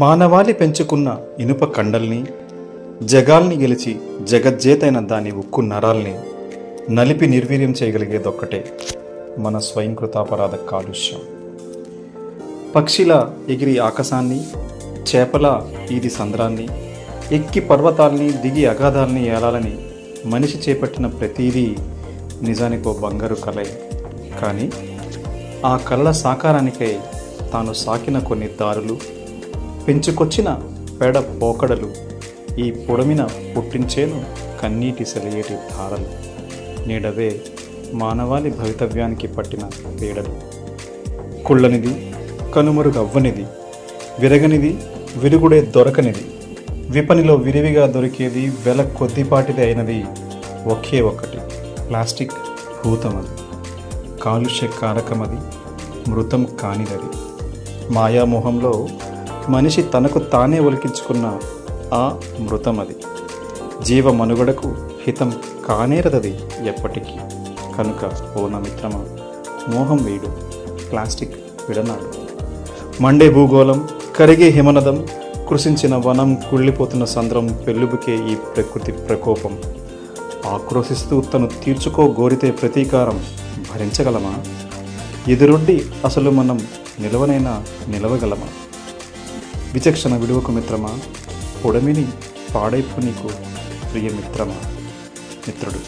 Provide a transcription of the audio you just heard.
మానవాళి పెంచుకున్న ఇనుప కండల్ని, జగాల్ని గెలిచి జగజ్జేతైన దాని ఉక్కు నరాల్ని నలిపి నిర్వీర్యం చేయగలిగేదొక్కటే మన స్వయంకృతాపరాధ కాలుష్యం. పక్షిలా ఎగిరి ఆకాశాన్ని, చేపలా ఈది సంద్రాన్ని, ఎక్కి పర్వతాల్ని, దిగి అగాధాల్ని ఏలాలని మనిషి చేపట్టిన ప్రతీదీ నిజానికో బంగారు కలే. కానీ ఆ కళల సాకారానికై తాను సాకిన కొన్ని దారులు, పెంచుకొచ్చిన పేడ పోకడలు, ఈ పొడమిన పుట్టించేను కన్నీటి సెలయేటి ధారలు, నీడవే మానవాళి భవితవ్యానికి పట్టిన పీడలు. కుళ్ళనిది, కనుమరుగవ్వనిది, విరగనిది, విరుగుడే దొరకనిది, విపణిలో విరివిగా దొరికేది వెల కొద్దిపాటిది అయినది ఒకే ఒక్కటి, ప్లాస్టిక్ భూతమది, కాలుష్య కారకమది, మృతం కానిదది. మాయామోహంలో మనిషి తనకు తానే ఒలికించుకున్న ఆ మృతమది, జీవ మనుగడకు హితం కానేరదది ఎప్పటికీ. కనుక ఓ నా మిత్రమా, మోహం వీడు, ప్లాస్టిక్ విడనాడు. మండే భూగోళం, కరిగే హిమనదం, కృషించిన వనం, కుళ్ళిపోతున్న సంద్రం, పెళ్ళుబుకే ఈ ప్రకృతి ప్రకోపం. ఆక్రోశిస్తూ తను తీర్చుకోగోరితే ప్రతీకారం భరించగలమా? ఎదురొడ్డి అసలు మనం నిలవనైనా నిలవగలమా? విచక్షణ విడువకు మిత్రమా, పొడమిని పాడైపు నీకు ప్రియమిత్రమా. మిత్రుడు.